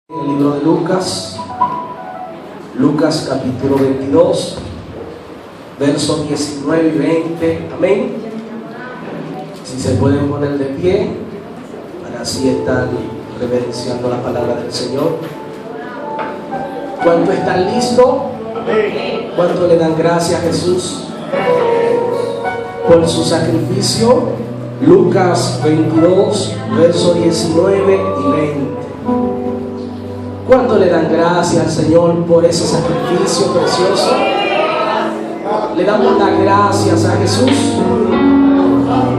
El libro de Lucas, Lucas capítulo 22, versos 19 y 20, amén. Si se pueden poner de pie, para así estar reverenciando la palabra del Señor. ¿Cuánto están listos? ¿Cuánto le dan gracias a Jesús por su sacrificio? Lucas 22, versos 19 y 20. ¿Cuánto le dan gracias al Señor por ese sacrificio precioso? Le damos las gracias a Jesús,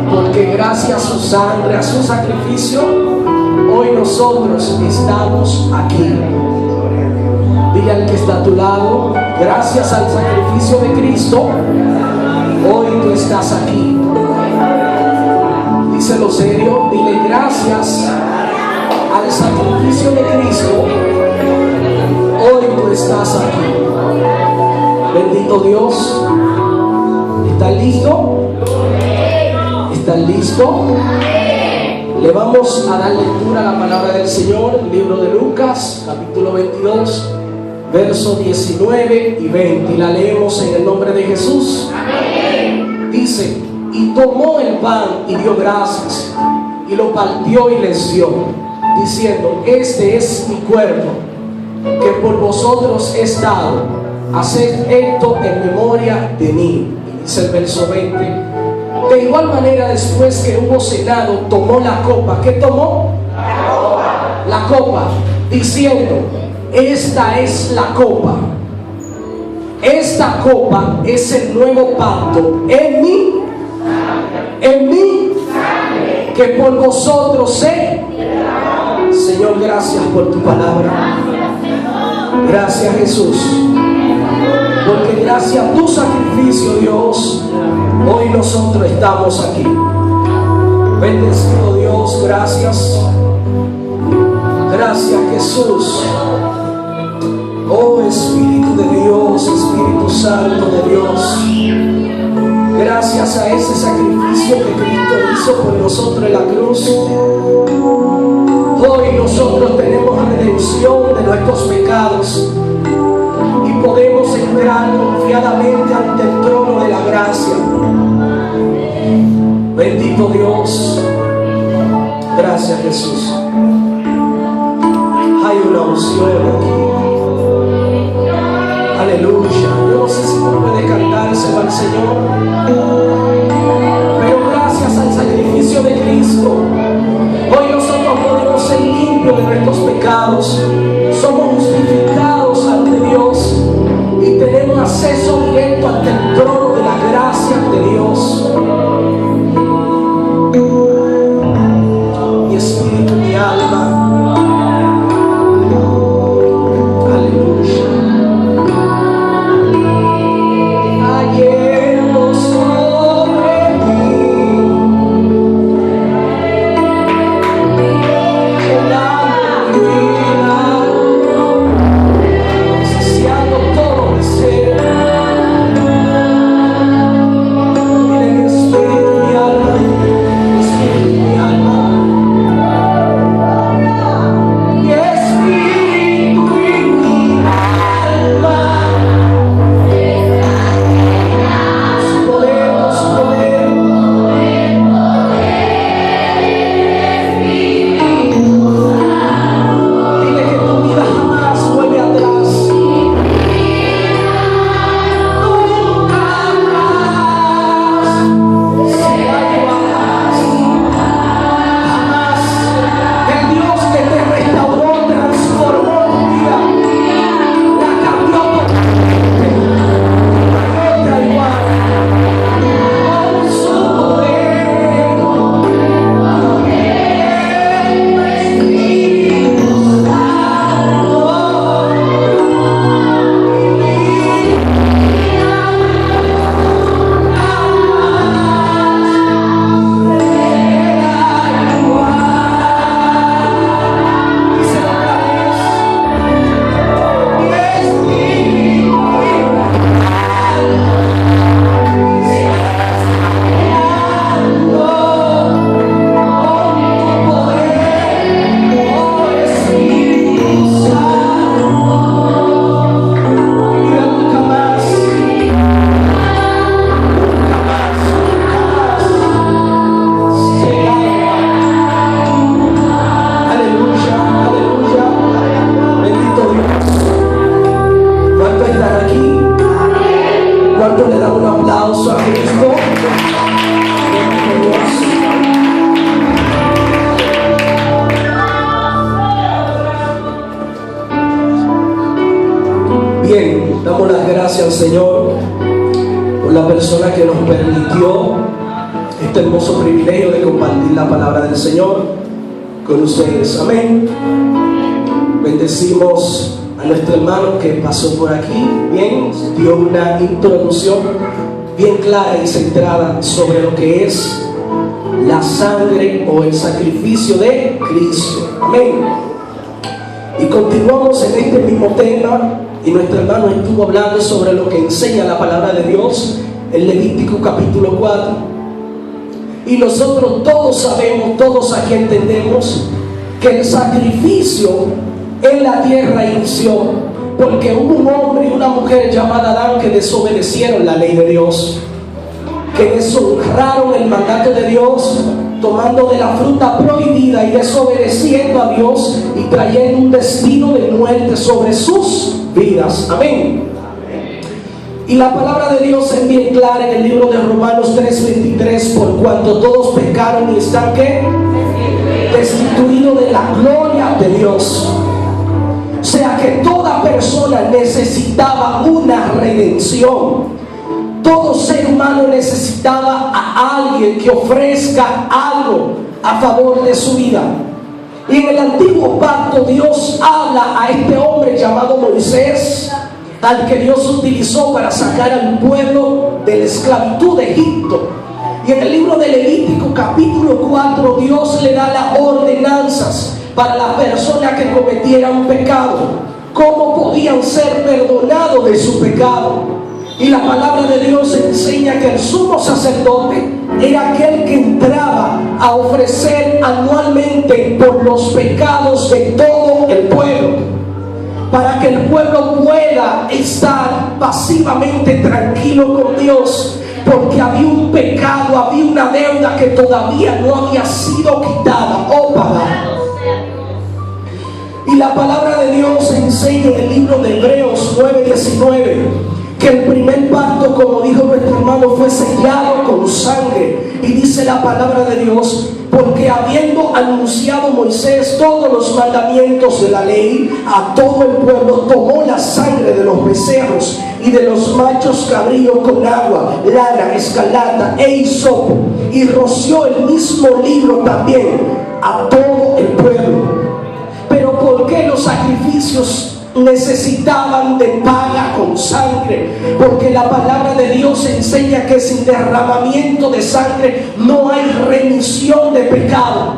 porque gracias a su sangre, a su sacrificio, hoy nosotros estamos aquí. Dile al que está a tu lado, gracias al sacrificio de Cristo, hoy tú estás aquí. Díselo serio, dile gracias al sacrificio de Cristo, hoy tú estás aquí. Bendito Dios. ¿Están listos? ¿Están listos? Le vamos a dar lectura a la palabra del Señor, el libro de Lucas, capítulo 22, versos 19 y 20. Y la leemos en el nombre de Jesús. Dice: y tomó el pan y dio gracias, y lo partió y les dio, diciendo: este es mi cuerpo, que por vosotros es dado, haced esto en memoria de mí. Y dice el verso 20: de igual manera, después que hubo cenado, tomó la copa. ¿Qué tomó? La copa, diciendo: esta es la copa. Esta copa es el nuevo pacto en mí, que por vosotros sé. Señor, gracias por tu palabra. Gracias, Jesús, porque gracias a tu sacrificio, Dios, hoy nosotros estamos aquí. Bendecido Dios, gracias. Gracias, Jesús. Oh Espíritu de Dios, Espíritu Santo de Dios, gracias a ese sacrificio que Cristo hizo por nosotros en la cruz, hoy nosotros tenemos redención de nuestros pecados y podemos entrar confiadamente ante el trono de la gracia. Bendito Dios. Gracias, Jesús. Hay una unción aquí. Aleluya. Yo no sé si tú puedes cantárselo al Señor, pero gracias al sacrificio de Cristo, hoy nosotros podemos ser limpios de nuestros pecados. Somos justificados ante Dios y tenemos acceso directo ante el trono de la gracia de Dios. Mi espíritu y mi alma, Damos las gracias al Señor por la persona que nos permitió este hermoso privilegio de compartir la palabra del Señor con ustedes. Amén. Bendecimos a nuestro hermano que pasó por aquí. Bien, dio una introducción bien clara y centrada sobre lo que es la sangre o el sacrificio de Cristo. Amén. Y continuamos en este mismo tema. Y nuestro hermano estuvo hablando sobre lo que enseña la palabra de Dios en Levítico capítulo 4. Y nosotros todos sabemos, todos aquí entendemos que el sacrificio en la tierra inició porque hubo un hombre y una mujer llamada Adán que desobedecieron la ley de Dios, que deshonraron el mandato de Dios, tomando de la fruta prohibida y desobedeciendo a Dios y trayendo un destino de muerte sobre sus vidas. Amén. Y la palabra de Dios es bien clara en el libro de Romanos 3:23, por cuanto todos pecaron y están ¿qué? Destituidos de la gloria de Dios. O sea que toda persona necesitaba una redención. Todo ser humano necesitaba a alguien que ofrezca algo a favor de su vida. Y en el antiguo pacto Dios habla a este hombre llamado Moisés, al que Dios utilizó para sacar al pueblo de la esclavitud de Egipto. Y en el libro de Levítico capítulo 4 Dios le da las ordenanzas para las personas que cometieran pecado, cómo podían ser perdonados de su pecado. Y la palabra de Dios enseña que el sumo sacerdote era aquel que entraba a ofrecer anualmente por los pecados de todo el pueblo, para que el pueblo pueda estar pasivamente tranquilo con Dios, porque había un pecado, había una deuda que todavía no había sido quitada o pagada. Y la palabra de Dios enseña en el libro de Hebreos 9:19 que el primer pacto, como dijo nuestro hermano, fue sellado con sangre. Y dice la palabra de Dios: porque habiendo anunciado Moisés todos los mandamientos de la ley a todo el pueblo, tomó la sangre de los becerros y de los machos cabríos con agua, lana, escarlata e hisopo, y roció el mismo libro también a todo el pueblo. Pero ¿por qué los sacrificios necesitaban de paga con sangre? Porque la palabra de Dios enseña que sin derramamiento de sangre no hay remisión de pecado.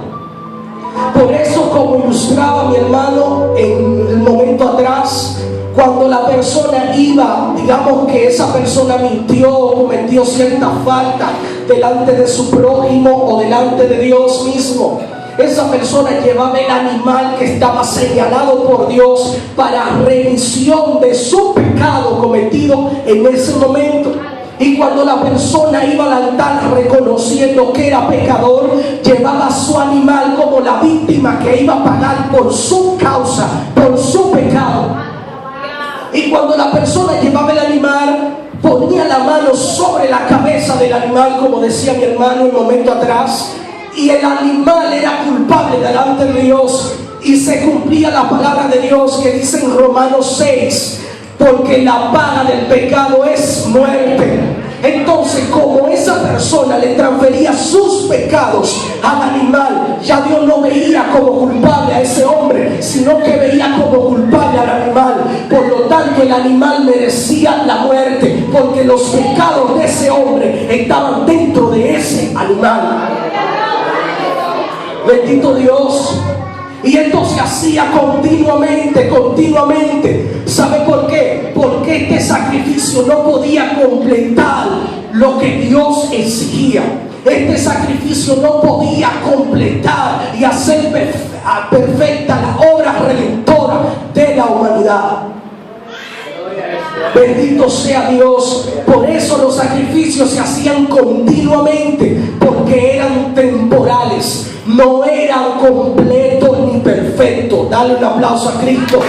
Por eso, como ilustraba mi hermano en el momento atrás, cuando la persona iba, digamos que esa persona mintió o cometió cierta falta delante de su prójimo o delante de Dios mismo, esa persona llevaba el animal que estaba señalado por Dios para remisión de su pecado cometido en ese momento. Y cuando la persona iba al altar reconociendo que era pecador, llevaba su animal como la víctima que iba a pagar por su causa, por su pecado. Y cuando la persona llevaba el animal, ponía la mano sobre la cabeza del animal, como decía mi hermano un momento atrás, y el animal era culpable delante de Dios, y se cumplía la palabra de Dios que dice en Romanos 6, porque la paga del pecado es muerte. Entonces, como esa persona le transfería sus pecados al animal, ya Dios no veía como culpable a ese hombre, sino que veía como culpable al animal. Por lo tanto, el animal merecía la muerte, porque los pecados de ese hombre estaban dentro de ese animal. Bendito Dios. Y esto se hacía continuamente. ¿Sabe por qué? Porque este sacrificio no podía completar lo que Dios exigía. Este sacrificio no podía completar y hacer perfecta la obra redentora de la humanidad. Bendito sea Dios. Por eso los sacrificios se hacían continuamente, porque eran temporales, no eran completos ni perfectos. Dale un aplauso a Cristo.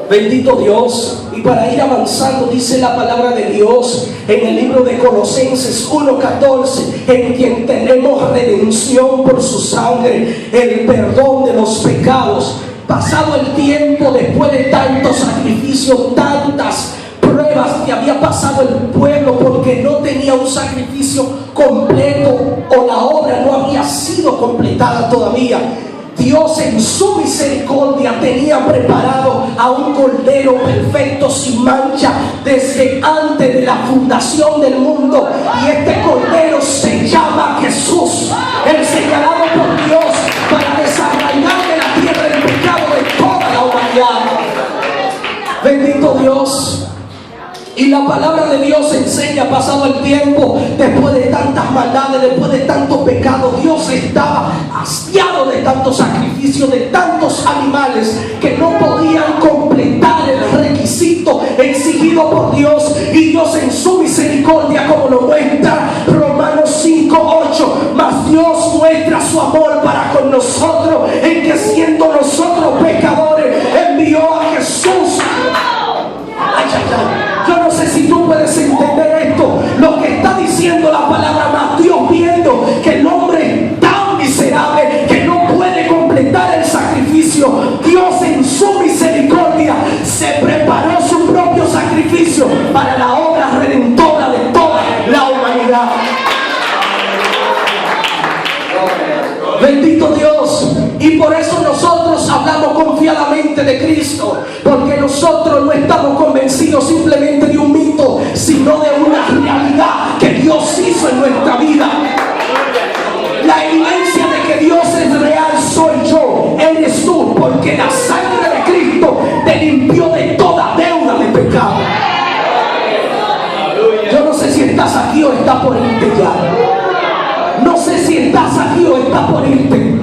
Bendito Dios. Y para ir avanzando, dice la palabra de Dios en el libro de Colosenses 1:14, en quien tenemos redención por su sangre, el perdón de los pecados, pasado el tiempo, después de tantos sacrificios, tantas pruebas que había pasado el pueblo, porque no tenía un sacrificio completo o la obra no había sido completada todavía, Dios en su misericordia tenía preparado a un cordero perfecto, sin mancha, desde antes de la fundación del mundo. Y este cordero se llama Jesús, el señalado por Dios para desarraigar de la tierra el pecado de toda la humanidad. Bendito Dios. Y la palabra de Dios enseña, pasado el tiempo, después de tantas maldades, después de tantos pecados, Dios estaba hastiado de tantos sacrificios, de tantos animales que no podían completar el requisito exigido por Dios. Y Dios en su misericordia, como lo muestra Romanos 5:8, mas Dios muestra su amor para con nosotros en que, siendo nosotros pecadores, envió a Jesús. Ay, ay, ay. Yo no sé si tú puedes entender esto, lo que está diciendo la palabra, más Dios viendo que el hombre tan miserable que no puede completar el sacrificio, Dios en su misericordia se preparó su propio sacrificio para la obra redentora de toda la humanidad. Bendito Dios. Y por eso nosotros hablamos confiadamente de Cristo, porque nosotros no estamos convencidos simplemente de un mito, sino de una realidad que Dios hizo en nuestra vida. La evidencia de que Dios es real soy yo, eres tú, porque la sangre de Cristo te limpió de toda deuda de pecado. Yo no sé si estás aquí o estás por irte ya. No sé si estás aquí o estás por irte.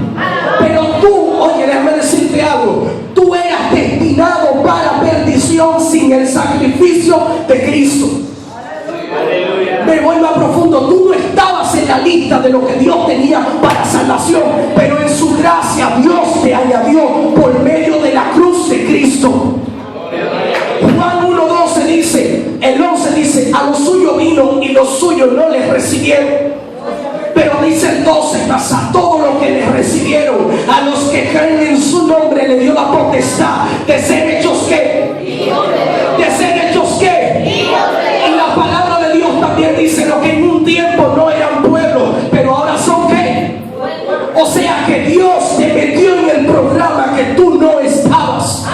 Pero tú, oye, déjame decirte algo. Tú eras destinado para perdición sin el sacrificio de Cristo. Me voy más profundo. Tú no estabas en la lista de lo que Dios tenía para salvación, pero en su gracia Dios te añadió por medio de la cruz de Cristo. Juan 1:12 dice, el 11 dice, a los suyos vino y los suyos no les recibieron. Pero dice el 12, mas a todos los que les recibieron, a los que creen en su nombre, le dio la potestad de ser hechos ¿qué? De ser hechos ¿qué? Y la palabra de Dios también dice lo que en un tiempo no eran pueblo, pero ahora son ¿qué? O sea que Dios te metió en el programa que tú no estabas.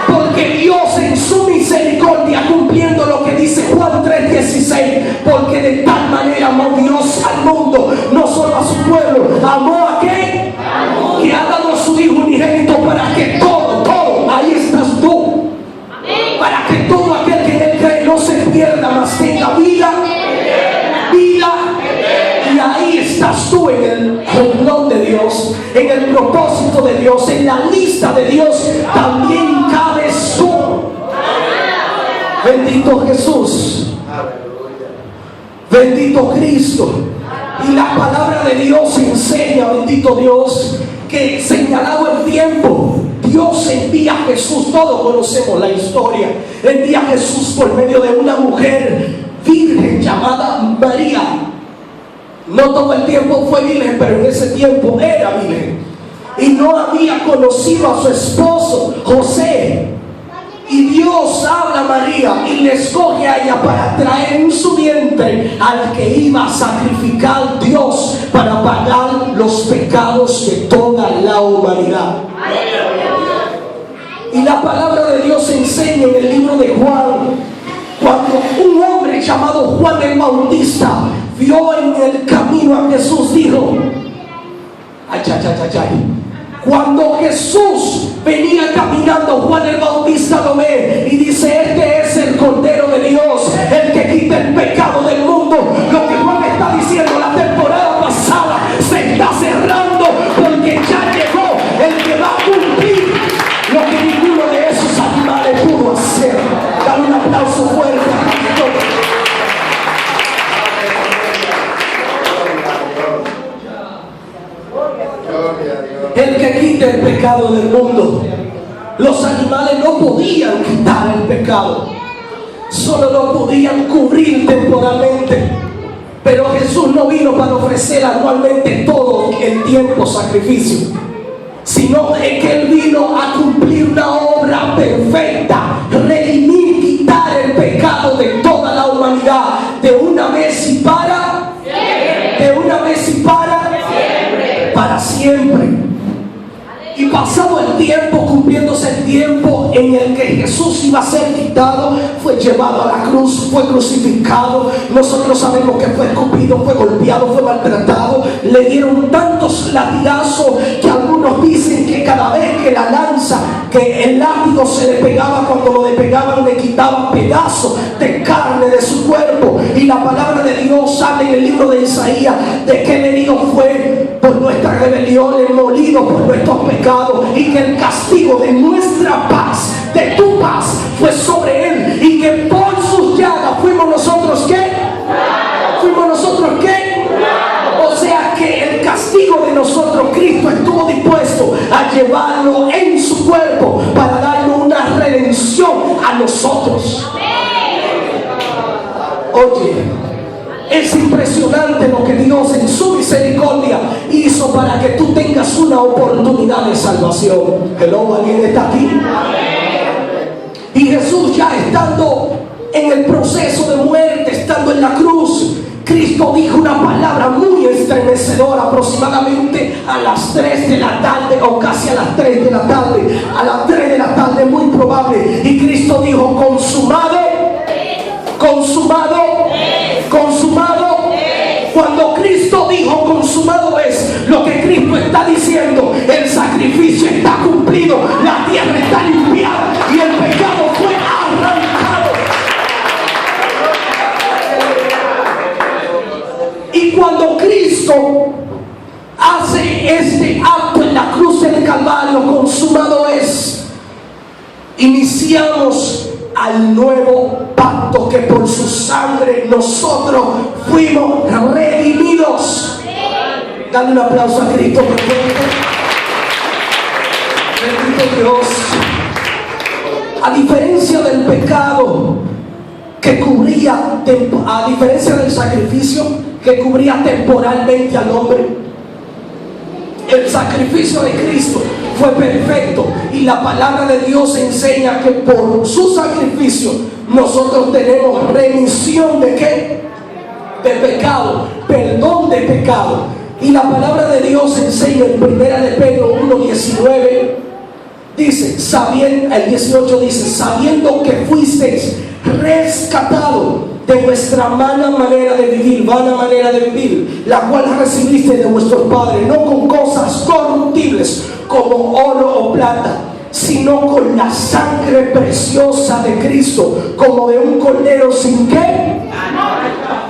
Porque Dios en su misericordia, cumpliendo lo que dice Juan 3:16, porque de tal manera amó Dios al mundo, no solo a su pueblo, amó a ¿qué? Que ha dado a su Hijo unigénito para que todo, ahí estás tú, para que todo aquel que en él cree no se pierda, mas tenga vida, y ahí estás tú en el renglón de Dios, en el propósito de Dios, en la lista de Dios, también cabes tú. Bendito Jesús, bendito Cristo. Y la palabra de Dios enseña, bendito Dios, que señalado el tiempo, Dios envía a Jesús. Todos conocemos la historia. Envía a Jesús por medio de una mujer virgen llamada María. No todo el tiempo fue virgen, pero en ese tiempo era virgen. Y no había conocido a su esposo José. Y Dios habla a María y le escoge a ella para traer en su vientre al que iba a sacrificar Dios para pagar los pecados de toda la humanidad. Y la palabra de Dios enseña en el libro de Juan, cuando un hombre llamado Juan el Bautista vio en el camino a Jesús, dijo, ay, ay, ay, ay. Cuando Jesús venía caminando, Juan el Bautista lo ve y dice, este es el Cordero de Dios, el que quita el pecado del mundo. Lo que Juan está diciendo la temporada pasada se está cerrando, porque ya llegó el que va a cumplir lo que ninguno de esos animales pudo hacer. Dale un aplauso fuerte a Cristo. El que quita el pecado del mundo. Los animales no podían quitar el pecado, solo lo podían cubrir temporalmente. Pero Jesús no vino para ofrecer anualmente todo el tiempo sacrificio, sino es que Él vino a cumplir una obra perfecta, redimir, quitar el pecado de toda la humanidad, de una vez y para siempre. De una vez y para siempre. Y pasado el tiempo, cumpliéndose el tiempo en el que Jesús iba a ser quitado, fue llevado a la cruz, fue crucificado. Nosotros sabemos que fue escupido, fue golpeado, fue maltratado. Le dieron tantos latigazos que algunos dicen que cada vez que la lanza, que el látigo se le pegaba, cuando lo despegaban le quitaban pedazos de carne de su cuerpo. Y la palabra de Dios habla en el libro de Isaías de que el herido fue por nuestras rebeliones, molido por nuestros pecados, y que el castigo de nuestra paz, de tu paz, fue sobre Él, y que por sus llagas fuimos nosotros ¿qué? ¿Fuimos nosotros qué? O sea que el castigo de nosotros, Cristo estuvo dispuesto a llevarlo en su cuerpo para darnos una redención a nosotros. Oye, es impresionante lo que Dios en su misericordia hizo para que tú tengas una oportunidad de salvación. Hello, ¿alguien está aquí? Y Jesús, ya estando en el proceso de muerte, estando en la cruz, Cristo dijo una palabra muy estremecedora, aproximadamente a las 3 de la tarde, o casi a las 3 de la tarde, a las 3 de la tarde muy probable. Y Cristo dijo: consumado, consumado, consumado. Cuando Cristo dijo consumado, es lo que Cristo está diciendo: el sacrificio está cumplido, la tierra está limpiada y el pecado fue arrancado. Y cuando Cristo hace este acto en la cruz del Calvario, consumado es, iniciamos al nuevo pacto, que por su sangre nosotros fuimos redimidos. Dale un aplauso a Cristo, por favor. Bendito Dios. A diferencia del pecado que cubría, a diferencia del sacrificio que cubría temporalmente al hombre, el sacrificio de Cristo fue perfecto, y la palabra de Dios enseña que por su sacrificio nosotros tenemos remisión de ¿qué? De pecado, perdón de pecado. Y la palabra de Dios enseña en 1 de Pedro 1:19, dice, sabiendo, el 18 dice: sabiendo que fuisteis rescatados de vuestra vana manera de vivir, la cual recibiste de vuestros padres, no con cosas corruptibles como oro o plata, sino con la sangre preciosa de Cristo, como de un cordero sin qué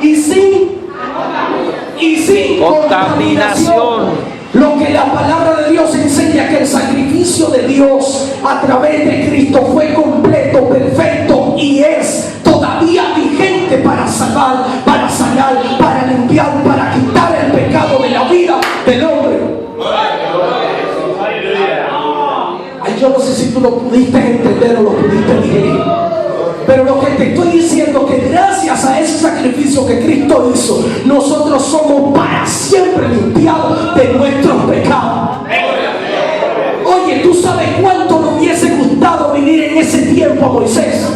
y sin contaminación. Lo que la palabra de Dios enseña, que el sacrificio de Dios a través de Cristo fue completo, perfecto, y es todavía vigente para salvar, para sanar, para limpiar, para quitar el pecado de la vida del hombre. Ay, yo no sé si tú lo pudiste entender o lo pudiste digerir, pero lo que te estoy diciendo, que gracias a ese sacrificio que Cristo hizo, nosotros somos para siempre limpiados de nuestros pecados. Oye, ¿tú sabes cuánto le hubiese gustado vivir en ese tiempo a Moisés?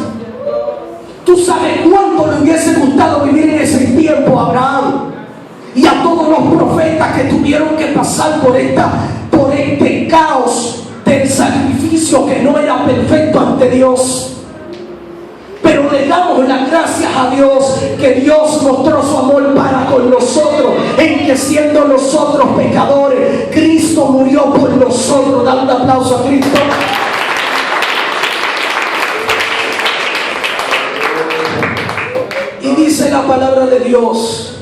¿Tú sabes cuánto le hubiese gustado vivir en ese tiempo a Abraham? Y a todos los profetas que tuvieron que pasar por este caos del sacrificio que no era perfecto ante Dios. Pero le damos las gracias a Dios, que Dios mostró su amor para con nosotros, en que siendo nosotros pecadores, Cristo murió por nosotros. Dale un aplauso a Cristo. Y dice la palabra de Dios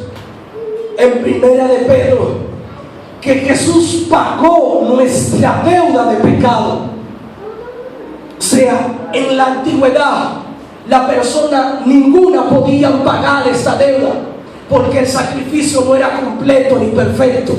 en 1 de Pedro que Jesús pagó nuestra deuda de pecado. O sea, en la antigüedad la persona ninguna podía pagar esta deuda, porque el sacrificio no era completo ni perfecto.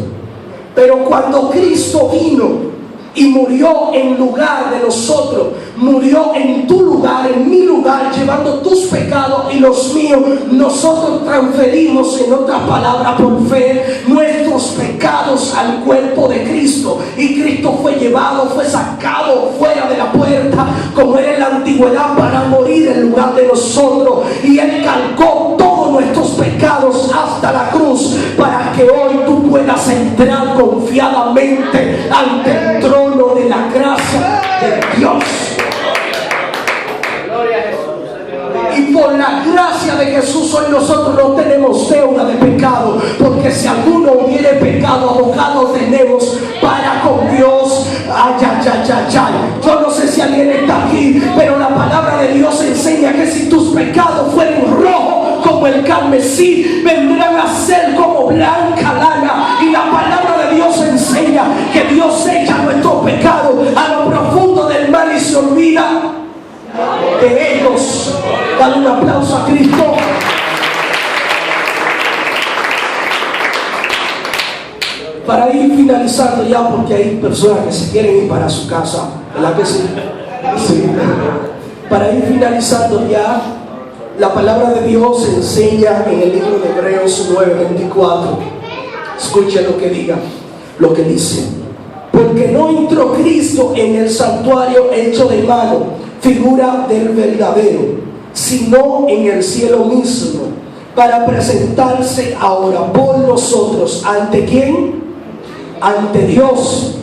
Pero cuando Cristo vino y murió en lugar de nosotros, murió en tu lugar, en mi lugar, llevando tus pecados y los míos. Nosotros transferimos, en otras palabras, por fe, nuestros pecados al cuerpo de Cristo, y Cristo fue llevado, fue sacado fuera de la puerta, como era en la antigüedad, para morir en lugar de nosotros, y Él cargó todos nuestros pecados hasta la cruz, para que hoy tú puedas entrar confiadamente ante el trono de la gracia de Dios. Y por la gracia de Jesús hoy nosotros no tenemos deuda de pecado, porque si alguno hubiere pecado, abogado tenemos para con Dios. Ay, ay, ay, ay, ay. Yo no sé si alguien está aquí, pero la palabra de Dios enseña que si tus pecados fueren rojos como el carmesí, vendrán a ser como blanca lana. Y la palabra de Dios enseña que Dios echa nuestros pecados a lo profundo del mar y se olvida de ellos. Dale un aplauso a Cristo. Para ir finalizando ya, porque hay personas que se quieren ir para su casa, ¿verdad que sí? Sí. Para ir finalizando ya, la palabra de Dios enseña en el libro de Hebreos 9:24. Escuchen lo que diga, lo que dice: porque no entró Cristo en el santuario hecho de mano, figura del verdadero, sino en el cielo mismo, para presentarse ahora por nosotros. ¿Ante quién? Ante Dios.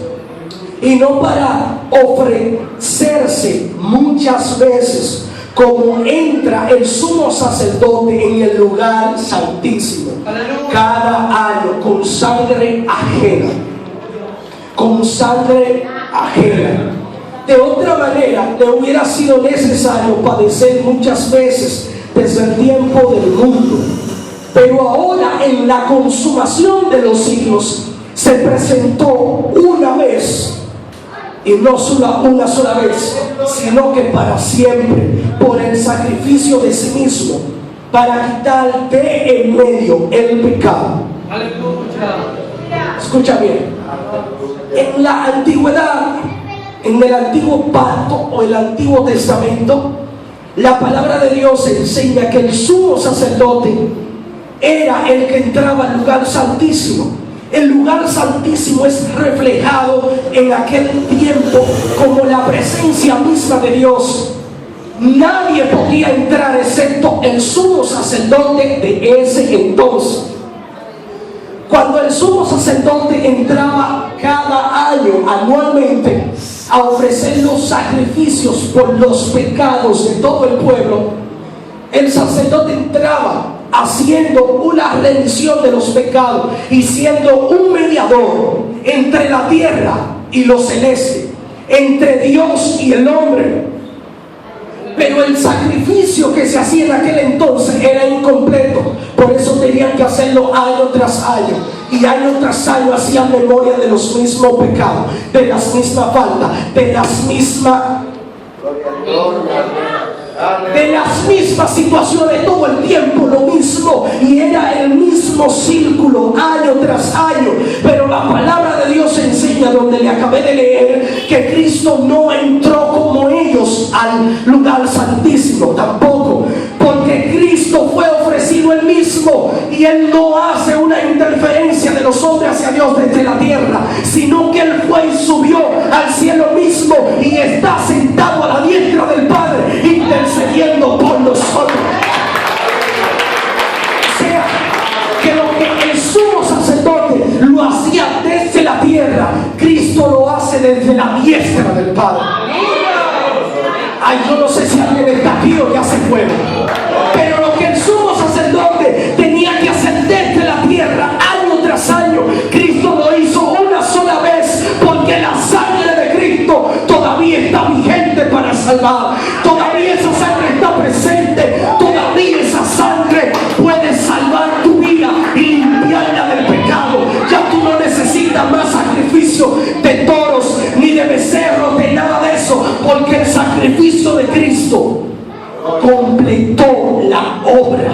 Y no para ofrecerse muchas veces, como entra el sumo sacerdote en el lugar santísimo cada año con sangre ajena. Con sangre ajena. De otra manera, le hubiera sido necesario padecer muchas veces desde el tiempo del mundo. Pero ahora, en la consumación de los siglos, se presentó una vez, y no una sola vez, sino que para siempre, por el sacrificio de sí mismo, para quitar de en medio el pecado. ¡Aleluya! Escucha bien. En la antigüedad, en el antiguo pacto o el antiguo testamento, la palabra de Dios enseña que el sumo sacerdote era el que entraba al lugar santísimo. El lugar santísimo es reflejado en aquel tiempo como la presencia misma de Dios. Nadie podía entrar excepto el sumo sacerdote de ese entonces. Cuando el sumo sacerdote entraba cada año, anualmente, a ofrecer los sacrificios por los pecados de todo el pueblo, el sacerdote entraba haciendo una remisión de los pecados y siendo un mediador entre la tierra y lo celeste, entre Dios y el hombre. Pero el sacrificio que se hacía en aquel entonces era incompleto, por eso tenían que hacerlo año tras año, y año tras año hacían memoria de los mismos pecados, de las mismas faltas, de las mismas situaciones, todo el tiempo lo mismo, y era el mismo círculo año tras año. Pero la palabra de Dios enseña, donde le acabé de leer, que Cristo no entró como ellos al lugar santísimo tampoco, porque Cristo fue ofrecido él mismo, y él no hace una interferencia de los hombres hacia Dios desde la tierra, sino que él fue y subió al cielo mismo y está sentado a la diestra del Padre, intercediendo por nosotros. O sea, que lo que el sumo sacerdote lo hacía desde la tierra, Cristo lo hace desde la diestra del Padre. Ay, yo no sé si alguien está aquí o ya se fue, pero lo que el sumo sacerdote tenía que hacer desde la tierra año tras año, Cristo lo hizo una sola vez, porque la sangre de Cristo todavía está vigente para salvar. Todavía esa sangre está presente, todavía esa sangre puede salvar tu vida y limpiarla del pecado. Ya tú no necesitas más sacrificio de toros ni de becerros, de nada de eso, porque el sacrificio de Cristo completó la obra.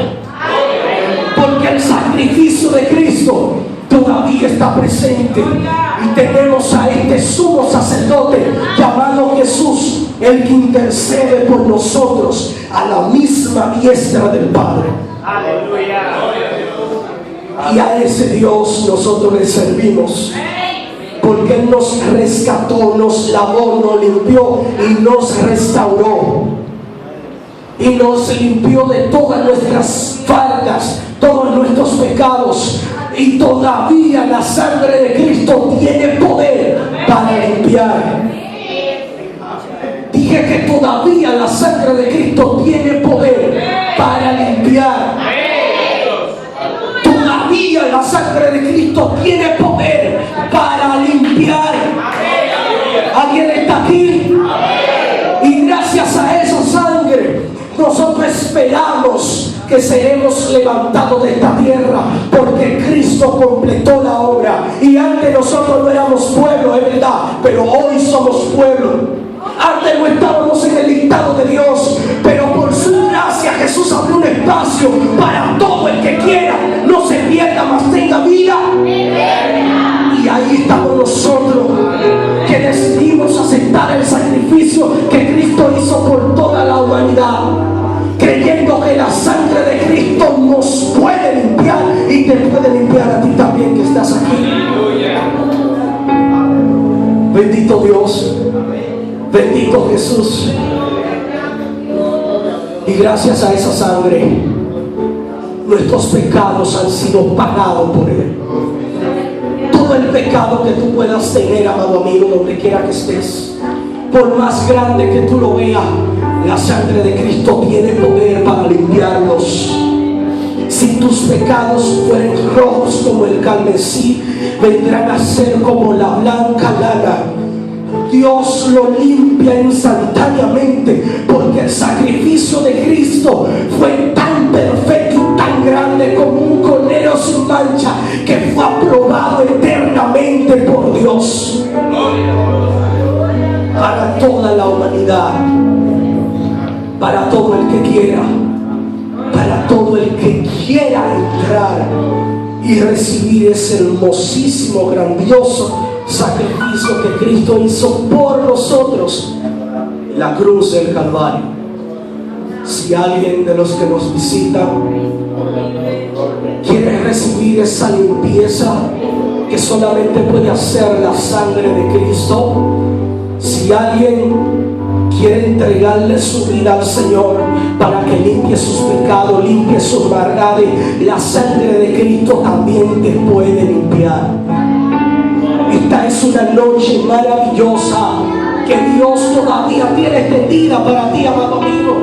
Porque el sacrificio de Cristo todavía está presente presente. Y tenemos a este sumo sacerdote llamado Jesús, el que intercede por nosotros a la misma diestra del Padre. Aleluya. Y a ese Dios nosotros le servimos, porque Él nos rescató, nos lavó, nos limpió y nos restauró. Y nos limpió de todas nuestras faltas, todos nuestros pecados. Y todavía la sangre de Cristo tiene poder para limpiar. Dije que todavía la sangre de Cristo tiene poder para limpiar. Todavía la sangre de Cristo tiene poder para limpiar. ¿Alguien está aquí? Y gracias a esa sangre nosotros esperamos que seremos levantados de esta tierra, porque Cristo completó la obra. Y antes nosotros no éramos pueblo, es verdad, pero hoy somos pueblo. Antes no estábamos en el listado de Dios, pero por su gracia Jesús abrió un espacio para todo el que quiera, no se pierda, mas tenga vida. Y ahí estamos nosotros, que decidimos aceptar el sacrificio que Cristo hizo por toda la humanidad, creyendo que la sangre de Cristo nos puede limpiar y te puede limpiar a ti también que estás aquí. Bendito Dios, bendito Jesús. Y gracias a esa sangre nuestros pecados han sido pagados por Él. Todo el pecado que tú puedas tener, amado amigo, donde quiera que estés, por más grande que tú lo veas, la sangre de Cristo tiene poder para limpiarlos. Si tus pecados fueren rojos como el carmesí, vendrán a ser como la blanca lana. Dios lo limpia instantáneamente, porque el sacrificio de Cristo fue tan perfecto y tan grande como un cordero sin mancha, que fue aprobado eternamente por Dios para toda la humanidad, para todo el que quiera, para todo el que quiera entrar y recibir ese hermosísimo, grandioso sacrificio que Cristo hizo por nosotros en la cruz del Calvario. Si alguien de los que nos visitan quiere recibir esa limpieza que solamente puede hacer la sangre de Cristo, si alguien quiere entregarle su vida al Señor para que limpie sus pecados, limpie sus maldades, la sangre de Cristo también te puede limpiar. Esta es una noche maravillosa que Dios todavía tiene extendida para ti, amado amigo,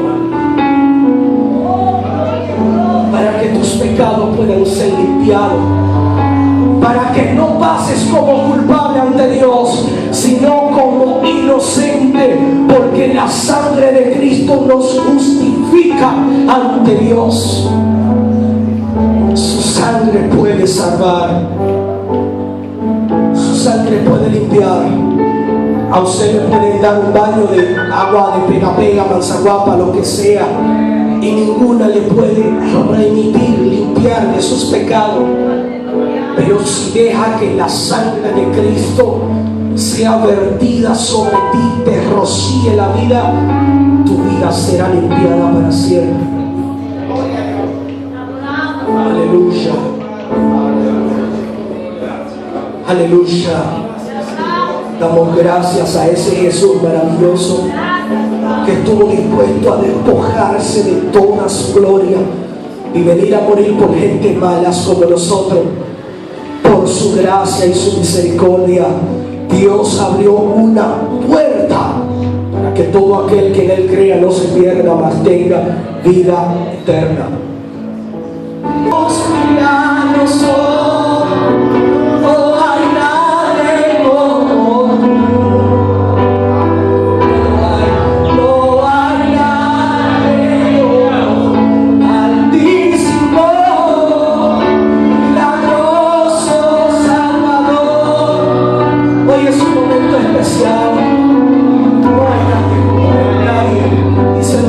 para que tus pecados puedan ser limpiados, para que no pases como culpable ante Dios, sino como inocente, porque la sangre de Cristo nos justifica ante Dios. Su sangre puede salvar, su sangre puede limpiar. A usted le pueden dar un baño de agua de pega, manzaguapa, lo que sea, y ninguna le puede remitir, limpiar de sus pecados. Pero si deja que la sangre de Cristo sea vertida sobre ti, te rocíe la vida, tu vida será limpiada para siempre. Aleluya. Aleluya. Damos gracias a ese Jesús maravilloso que estuvo dispuesto a despojarse de toda su gloria y venir a morir por gente malas como nosotros. Por su gracia y su misericordia, Dios abrió una puerta para que todo aquel que en Él crea no se pierda, mas tenga vida eterna. Dios, mira nosotros, no hay nadie como tú. No hay nadie como Altísimo, milagroso Salvador. Hoy es un momento especial.